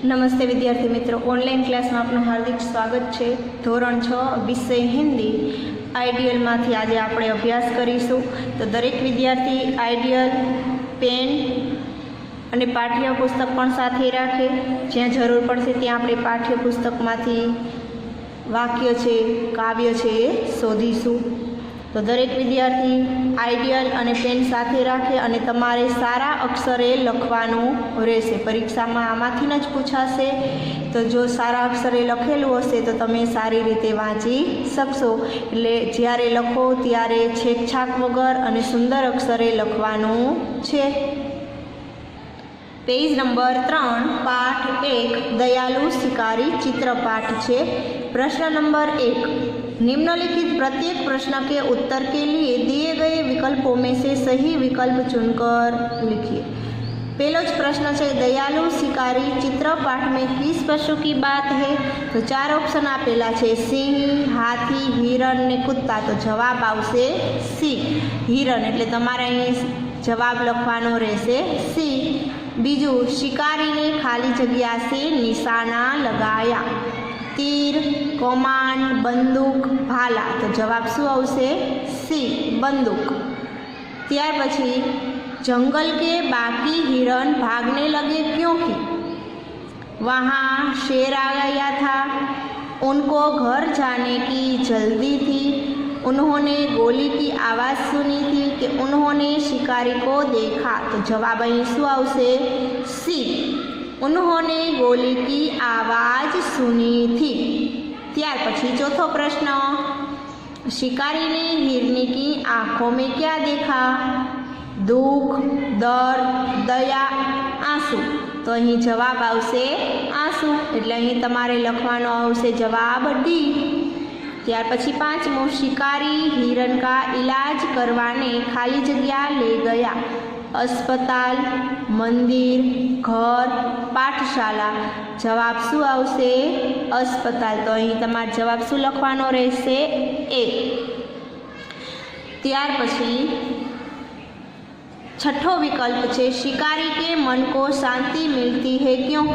नमस्ते विद्यार्थी मित्रों, ऑनलाइन क्लास में आपનું हार्दिक स्वागत है। ધોરણ 6 विषय हिंदी आइडियल में आज आप अभ्यास करीशू। तो दरेक विद्यार्थी आइडियल पेन અને પાઠ્યપુસ્તક પણ સાથે રાખે। જ્યાં જરૂર પડશે ત્યાં આપણે પાઠ્યપુસ્તકમાંથી વાક્ય છે, કાવ્ય છે એ શોધીશું। તો દરેક વિદ્યાર્થી આઈડિયલ અને પેન સાથે રાખે અને તમારે સારા અક્ષરે લખવાનું રહેશે। પરીક્ષામાં આમાંથી જ પૂછાશે। તો જો સારા અક્ષરે લખેલું હશે તો તમે સારી રીતે વાંચી શકશો। એટલે જ્યારે લખો ત્યારે છેકછાક વગર અને સુંદર અક્ષરે લખવાનું છે। पेज नंबर 3 पाठ 1 दयालु शिकारी चित्रपाठ है। प्रश्न नंबर 1, निम्नलिखित प्रत्येक प्रश्न के उत्तर के लिए दिए गए विकल्पों में से सही विकल्प चुनकर लिखिए। पहला प्रश्न है, दयालु शिकारी चित्रपाठ में किस पशु की बात है? तो 4 ऑप्शन आपेला है, सिंह, हाथी, हिरण ने कुत्ता। तो जवाब आवशे सी, हिरण। एटले तमारे अहीं जवाब लखवानो रहेशे सी। बीजू, शिकारी ने खाली जगह से निशाना लगाया। तीर, कमान, बंदूक, भाला। तो जवाब शू आवशे सी, बंदूक। त्यार पछी, जंगल के बाकी हिरण भागने लगे क्योंकि वहाँ शेर आ गया था, उनको घर जाने की जल्दी थी, उन्होंने गोली की आवाज़ सुनी थी कि उन्होंने शिकारी को देखा। तो जवाब अहीं शुं आवशे सी, उन्होंने गोली की आवाज़ सुनी थी। त्यार पछी चौथो प्रश्न, शिकारी ने हिरनी की आँखों में क्या देखा? दुख, दर्द, दया, आंसू। तो अहीं जवाब आवशे आंसू। एटले अहीं तमारे लखवानो आवशे जवाब डी। त्यार पछी 5मो, शिकारी हिरण का इलाज करवाने खाली जगह ले गया। अस्पताल, मंदिर, घर, पाठशाला। जवाब शू आवशे अस्पताल। तो अहीं तमारे जवाब शू लखवानो रहेशे ए। त्यार पछी 6ठो विकल्प है, शिकारी के मन को शांति मिलती है क्यों?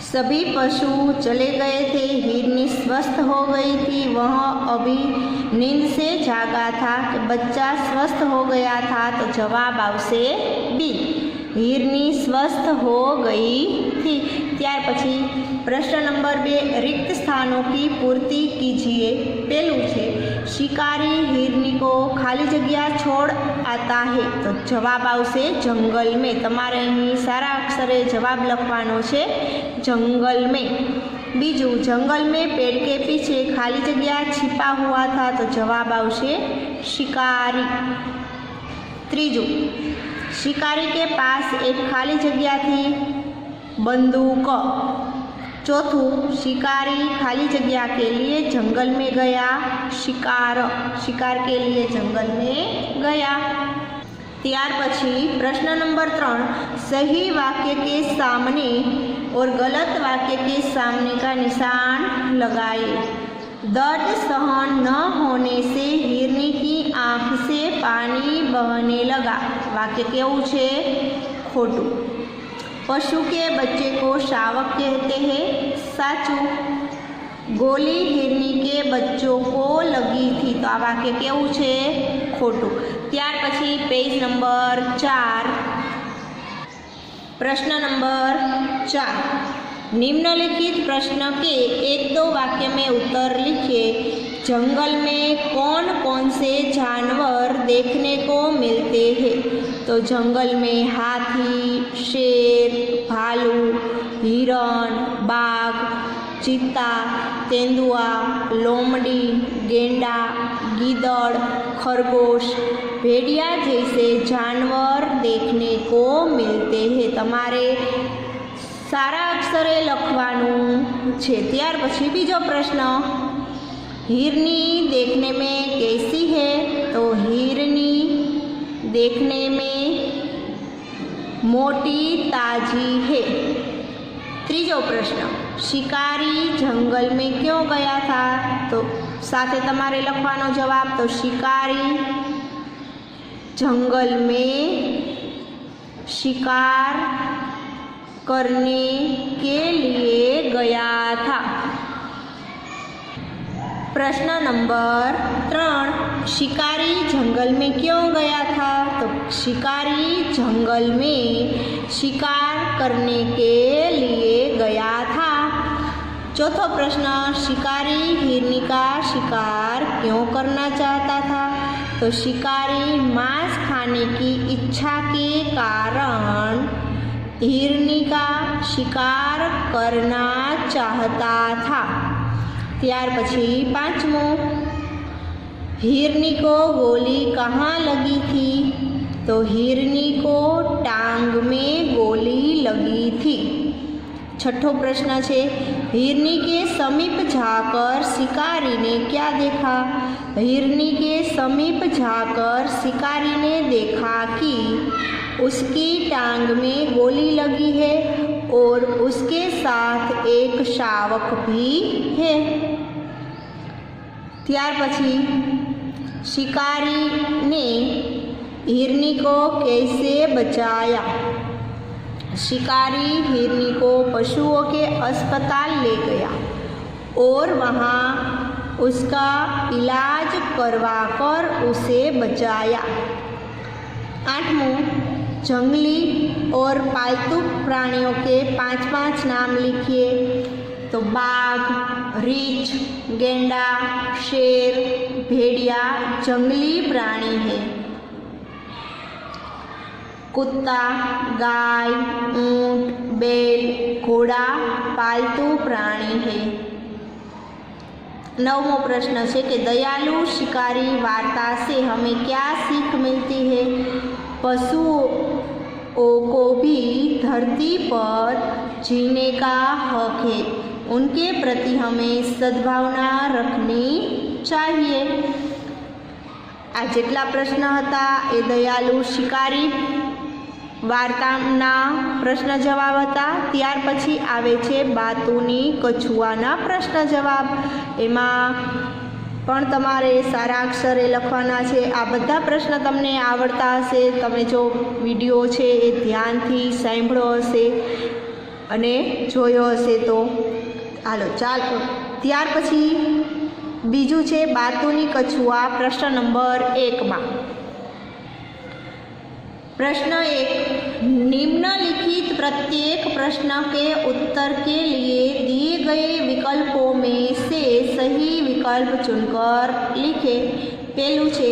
सभी पशु चले गए थे, हिरनी स्वस्थ हो गई थी, वह अभी नींद से जागा था, बच्चा स्वस्थ हो गया था। तो जवाब आवशे बी, हिरनी स्वस्थ हो गई थी। त्यार पछी प्रश्न नंबर 2, रिक्त स्थानों की पूर्ति कीजिए। पहलू है, शिकारी हिरनी को खाली जगह छोड़ आता है। तो जवाब आवशे जंगल में। तमारे अहीं सारा अक्षरे जवाब लखवानो छे जंगल में। बीजू, जंगल में पेड़ के पीछे खाली जगह छिपा हुआ था। तो जवाब आवशे शिकारी। तीजू, शिकारी के पास एक खाली जगह थी, बंदूक। चौथू, शिकारी खाली जगह के लिए जंगल में गया, शिकार के लिए जंगल में गया। त्यार पछी प्रश्न नंबर 3, सही वाक्य के सामने और गलत वाक्य के सामने का निशान लगाए। दर्द सहन न होने से हिरनी की आँख से पानी बहने लगा। वाक्य केवुं छे? खोटू। पशु के बच्चे को शावक कहते हैं, साचू। गोली हिरनी के बच्चों को लगी थी। तो आ वाक्य केवुं छे? खोटू। त्यार पछी पेज नंबर 4, प्रश्न नंबर 4, निम्नलिखित प्रश्न के 1-2 वाक्य में उत्तर लिखिए। जंगल में कौन कौन से जानवर देखने को मिलते हैं? तो जंगल में हाथी, शेर, भालू, हिरण, बाघ, चीता, तेंदुआ, लोमड़ी, गेंडा, गीदड़, खरगोश, भेड़िया जैसे जानवर देखने को मिलते हैं। तमारे सारा अक्षरे लखवानुं छे। त्यार पछी बीजो प्रश्न, हिरनी देखने में कैसी है? तो हिरनी देखने में मोटी ताजी है। तीजो प्रश्न, शिकारी जंगल में क्यों गया था? तो साथे तमारे लखवानो जवाब। तो शिकारी जंगल में शिकार करने के लिए गया था। प्रश्न नंबर 3, शिकारी जंगल में क्यों गया था? तो शिकारी जंगल में शिकार करने के लिए गया था। चौथा प्रश्न, शिकारी हिरनी का शिकार क्यों करना चाहता था? तो शिकारी मांस खाने की इच्छा के कारण हिरनी का शिकार करना चाहता था। ત્યાર પછી 5મો, हिरनी को गोली कहाँ लगी थी? तो हिरनी को टांग में गोली लगी थी। छठो प्रश्न है, हिरनी के समीप जाकर शिकारी ने क्या देखा? हिरनी के समीप जाकर शिकारी ने देखा कि उसकी टांग में गोली लगी है और उसके साथ एक शावक भी है। ત્યાર પછી शिकारी ने हिरनी को कैसे बचाया? शिकारी हिरनी को पशुओं के अस्पताल ले गया और वहाँ उसका इलाज करवाकर उसे बचाया। 8मो, जंगली और पालतू प्राणियों के 5 नाम लिखिए। तो बाघ, रीछ, गेंडा, शेर, भेड़िया जंगली प्राणी है। कुत्ता, गाय, ऊंट, बैल, घोड़ा पालतू प्राणी है। 9मो प्रश्न है कि दयालु शिकारी वार्ता से हमें क्या सीख मिलती है? पशुओं को भी धरती पर जीने का हक है, उनके प्रति हमें सद्भावना रखनी चाहिए। आ जेटला प्रश्न हता ए दयालु शिकारी वार्ताना प्रश्न जवाब हता। त्यार पछी आवे छे बातोनी कछुआना प्रश्न जवाब। एमां पण तमारे सारा अक्षरे लखवाना छे। आ बधा प्रश्न तमने आवड़ता हशे। तमे जो विडियो छे ए ध्यानथी सांभळ्यो हशे अने जोयो हशे। तो हालो चाल त्यार पछी बीजू छे बातोनी कछुआ प्रश्न नंबर 1 में। प्रश्न 1, निम्नलिखित प्रत्येक प्रश्न के उत्तर के लिए दिए गए विकल्पों में से सही विकल्प चुनकर लिखे। पहलू छे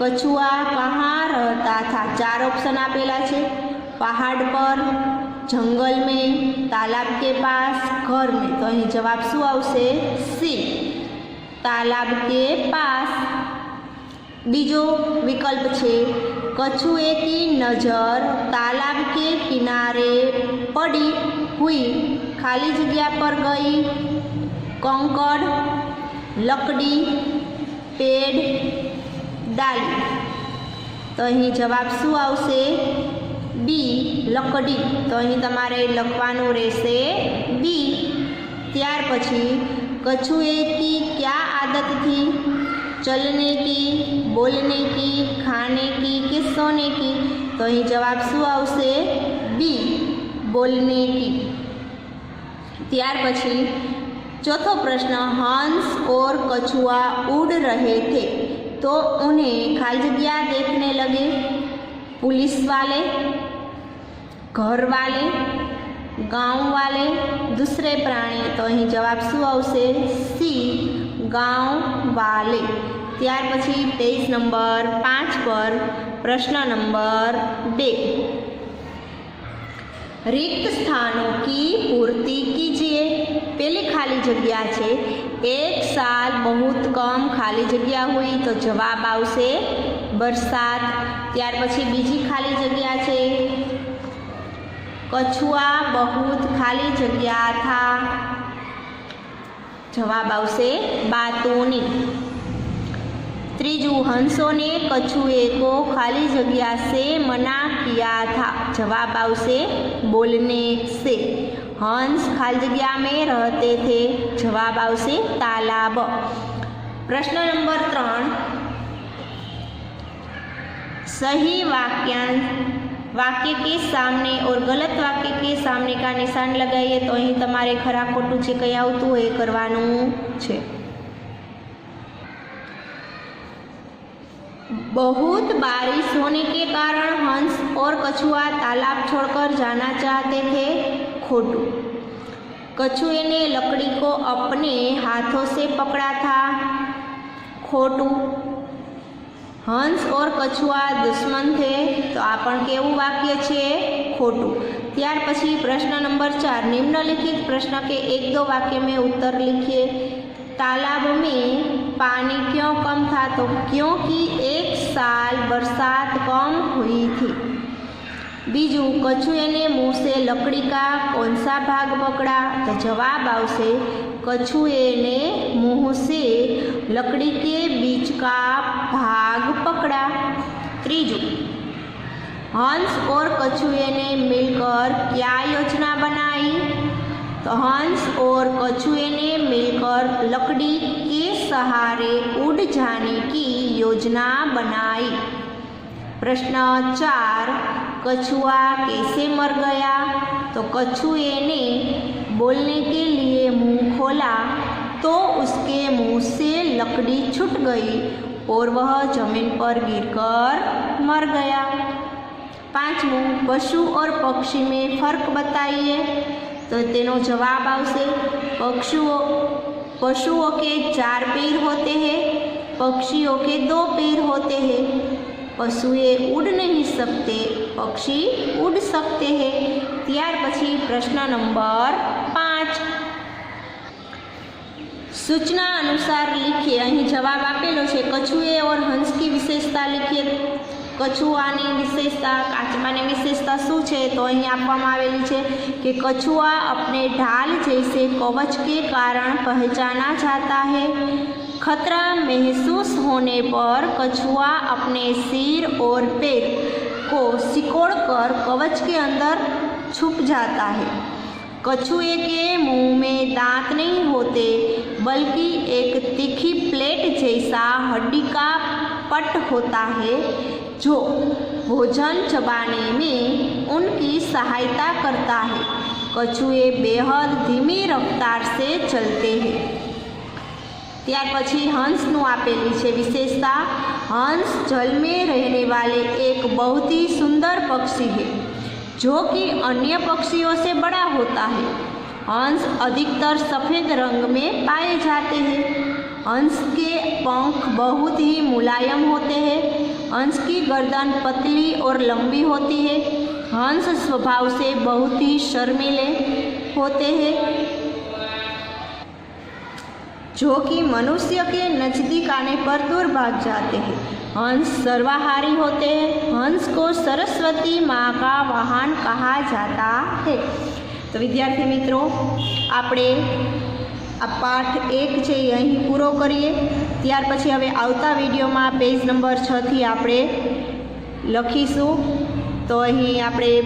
कछुआ कहाँ रहता था? 4 ऑप्शन आपेला छे। पहाड़ पर, जंगल में, तालाब के पास, घर में। तो अहीं जवाब शुं आवशे? सी, तालाब के पास। बीजो विकल्प छे कछुए की नज़र तालाब के किनारे पड़ी हुई खाली जगह पर गई। कंकड़, लकड़ी, पेड़, डाली। तो अहीं जवाब शुं आवशे? बी, लकड़ी। तो अहीं तमारे लखवानुं रहेशे बी। त्यार पछी कछुए की क्या आदत थी? चलने की, बोलने की, खाने की कि सोने की? तो अहीं जवाब शुं आवशे? बी, बोलने की। त्यार पछी चौथो प्रश्न, हंस और कछुआ उड़ रहे थे तो उन्हें खाली जगह देखने लगे पुलिस वाले, घर वाले, गांव वाले, दूसरे प्राणी। तो अहीं जवाब शुं आवशे? सी, गांव वाले। त्यार पछी पेज नंबर 5 पर प्रश्न नंबर 2, रिक्त स्थानों की पूर्ति कीजिए। पहली खाली जगह है 1 साल बहुत कम खाली जगह हुई। तो जवाब आवशे बरसात। त्यार पछी बीजी खाली जगह है कछुआ बहुत खाली जगह था। जवाब आवशे बातोनी। तीजू, हंसों ने कछुए को खाली जगह से मना किया था। जवाब आवशे बोलने से। हंस खाली जगह में रहते थे। जवाब आवशे तालाब। प्रश्न नंबर 3, सही वाक्यांश वाक्य के सामने और गलत वाक्य के सामने का निशान लगाइए। तो अहीं तमारे खरा खोटू जे कई आवतुं होय ए करवानुं छे। बहुत बारिश होने के कारण हंस और कछुआ तालाब छोड़कर जाना चाहते थे। खोटू। कछुए ने लकड़ी को अपने हाथों से पकड़ा था। खोटू। हंस और कछुआ दुश्मन थे। तो आ पण केवुं वाक्य छे? खोटू। त्यार पछी प्रश्न नंबर 4, निम्नलिखित प्रश्न के 1-2 वाक्य में उत्तर लिखिए। तालाब में पानी क्यों कम था? तो क्योंकि एक साल बरसात कम हुई थी। बीजू, कछुए ने मुंह से लकड़ी का कौन सा भाग पकड़ा? तो जवाब आवशे कछुए ने मुंह से लकड़ी के बीच का भाग पकड़ा। त्रीजू, हंस और कछुए ने मिलकर क्या योजना बनाई? तो हंस और कछुए ने मिलकर लकड़ी के सहारे उड़ जाने की योजना बनाई। प्रश्न 4, कछुआ कैसे मर गया? तो कछुए ने बोलने के लिए मुंह खोला तो उसके मुंह से लकड़ी छूट गई और वह जमीन पर गिरकर मर गया। 5, पशु और पक्षी में फर्क बताइए। तो तेनो जवाब आवशे पशुओं के 4 पैर होते हैं, पक्षियों के 2 पैर होते हैं। पशुए उड़ नहीं सकते, पक्षी उड़ सकते हैं। त्यार पछी प्रश्न नंबर 5, सूचना अनुसार लिखिए। अहीं जवाब आपेलो छे। कछुए और हंस की विशेषता लिखिए। कछुआनी विशेषता, काचबानी विशेषता शू छे? तो अहीं आपवामां आवेली छे कि कछुआ अपने ढाल जैसे कवच के कारण पहचाना जाता है। खतरा महसूस होने पर कछुआ अपने सिर और पैर को सिकोड़कर कवच के अंदर छुप जाता है। कछुए के मुंह में दांत नहीं होते बल्कि एक तीखी प्लेट जैसा हड्डी का पट होता है जो भोजन चबाने में उनकी सहायता करता है। कछुए बेहद धीमी रफ्तार से चलते हैं। त्यार पछी हंसनु आपेली छे विशेषता। हंस जल में रहने वाले एक बहुत ही सुंदर पक्षी है जो कि अन्य पक्षियों से बड़ा होता है। हंस अधिकतर सफ़ेद रंग में पाए जाते हैं। हंस के पंख बहुत ही मुलायम होते हैं। हंस की गर्दन पतली और लंबी होती है। हंस स्वभाव से बहुत ही शर्मीले होते हैं जो कि मनुष्य के नज़दीक आने पर दूर भाग जाते हैं। हंस सर्वाहारी होते हैं। हंस को सरस्वती माँ का वाहन कहा जाता है। तो विद्यार्थी मित्रों, आपणे आ पाठ 1 छे ए अहीं पूरो करीए। त्यार पछी हवे आवता विडियोमां पेज नंबर 6 थी आपणे लखीशुं। तो अहीं आपणे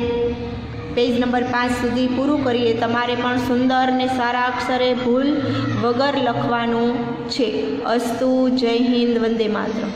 पेज नंबर 5 सुधी पूरुं करीए। तमारे पण सुंदर ने सारा अक्षरे भूल वगर लखवानुं छे। अस्तु। जय हिंद। वंदे मातरम।